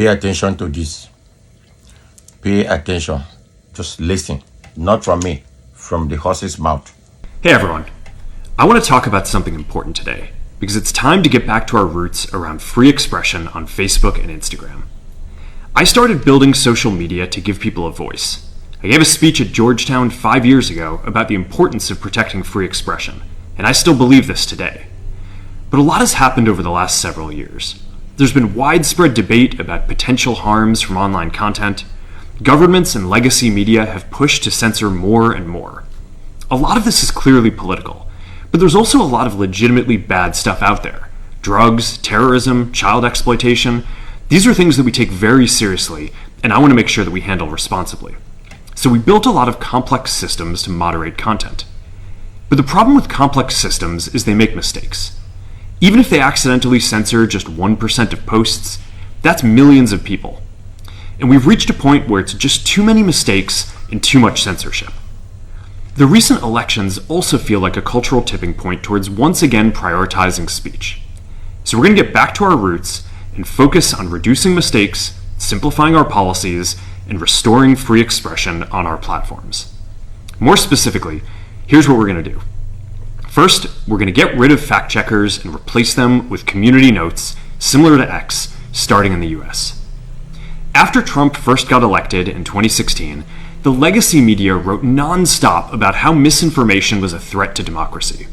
Pay attention to this. Pay attention. Just listen. Not from me, from the horse's mouth. Hey everyone. I want to talk about something important today because it's time to get back to our roots around free expression on Facebook and Instagram. I started building social media to give people a voice. I gave a speech at Georgetown 5 years ago about the importance of protecting free expression, and I still believe this today. But a lot has happened over the last several years. There's been widespread debate about potential harms from online content. Governments and legacy media have pushed to censor more and more. A lot of this is clearly political, but there's also a lot of legitimately bad stuff out there. Drugs, terrorism, child exploitation. These are things that we take very seriously, and I want to make sure that we handle responsibly. So we built a lot of complex systems to moderate content. But the problem with complex systems is they make mistakes. Even if they accidentally censor just 1% of posts, that's millions of people. And we've reached a point where it's just too many mistakes and too much censorship. The recent elections also feel like a cultural tipping point towards once again prioritizing speech. So we're going to get back to our roots and focus on reducing mistakes, simplifying our policies, and restoring free expression on our platforms. More specifically, here's what we're going to do. First, we're going to get rid of fact checkers and replace them with community notes similar to X, starting in the US. After Trump first got elected in 2016, the legacy media wrote non-stop about how misinformation was a threat to democracy.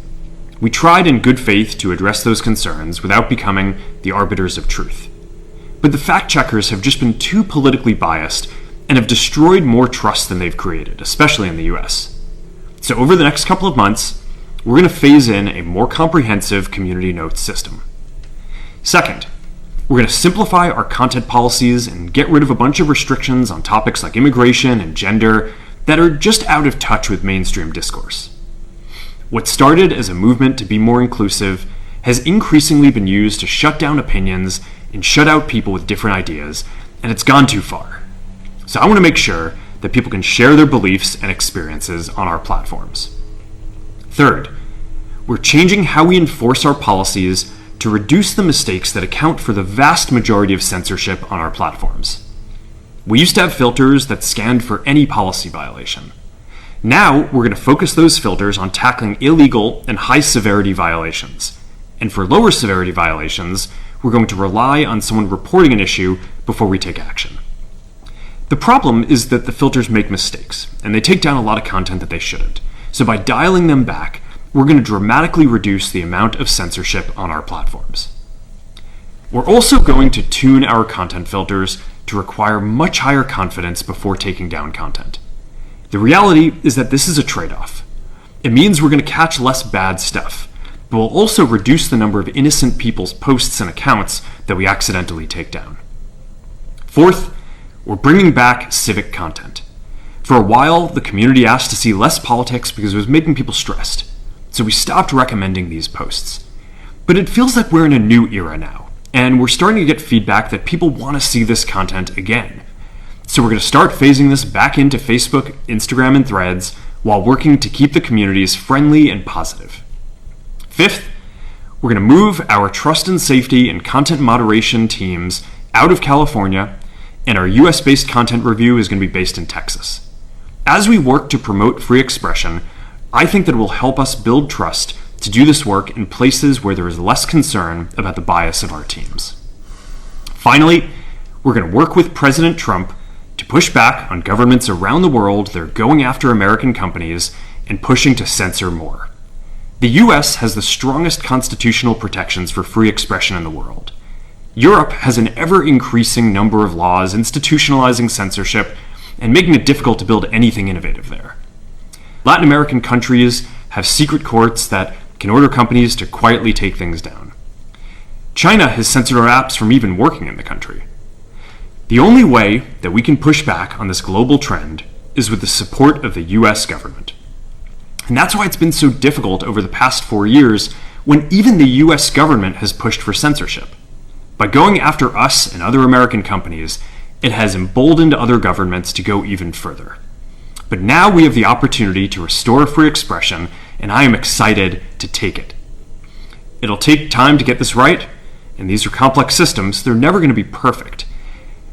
We tried in good faith to address those concerns without becoming the arbiters of truth. But the fact checkers have just been too politically biased and have destroyed more trust than they've created, especially in the US. So over the next couple of months, we're going to phase in a more comprehensive community notes system. Second, we're going to simplify our content policies and get rid of a bunch of restrictions on topics like immigration and gender that are just out of touch with mainstream discourse. What started as a movement to be more inclusive has increasingly been used to shut down opinions and shut out people with different ideas, and it's gone too far. So I want to make sure that people can share their beliefs and experiences on our platforms. Third, we're changing how we enforce our policies to reduce the mistakes that account for the vast majority of censorship on our platforms. We used to have filters that scanned for any policy violation. Now, we're going to focus those filters on tackling illegal and high-severity violations. And for lower severity violations, we're going to rely on someone reporting an issue before we take action. The problem is that the filters make mistakes, and they take down a lot of content that they shouldn't. So by dialing them back, we're going to dramatically reduce the amount of censorship on our platforms. We're also going to tune our content filters to require much higher confidence before taking down content. The reality is that this is a trade-off. It means we're going to catch less bad stuff, but we'll also reduce the number of innocent people's posts and accounts that we accidentally take down. Fourth, we're bringing back civic content. For a while, the community asked to see less politics because it was making people stressed, so we stopped recommending these posts. But it feels like we're in a new era now, and we're starting to get feedback that people want to see this content again. So we're going to start phasing this back into Facebook, Instagram, and Threads while working to keep the communities friendly and positive. Fifth, we're going to move our trust and safety and content moderation teams out of California, and our US-based content review is going to be based in Texas. As we work to promote free expression, I think that it will help us build trust to do this work in places where there is less concern about the bias of our teams. Finally, we're going to work with President Trump to push back on governments around the world that are going after American companies and pushing to censor more. The US has the strongest constitutional protections for free expression in the world. Europe has an ever-increasing number of laws institutionalizing censorship and making it difficult to build anything innovative there. Latin American countries have secret courts that can order companies to quietly take things down. China has censored our apps from even working in the country. The only way that we can push back on this global trend is with the support of the US government. And that's why it's been so difficult over the past 4 years when even the US government has pushed for censorship. By going after us and other American companies, it has emboldened other governments to go even further. But now we have the opportunity to restore free expression, and I am excited to take it. It'll take time to get this right, and these are complex systems. They're never going to be perfect.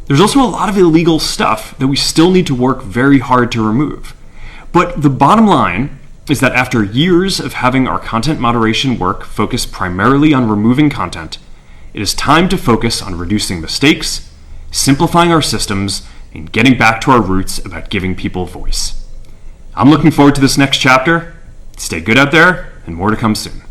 There's also a lot of illegal stuff that we still need to work very hard to remove. But the bottom line is that after years of having our content moderation work focus primarily on removing content, it is time to focus on reducing mistakes, simplifying our systems, and getting back to our roots about giving people voice. I'm looking forward to this next chapter. Stay good out there, and more to come soon.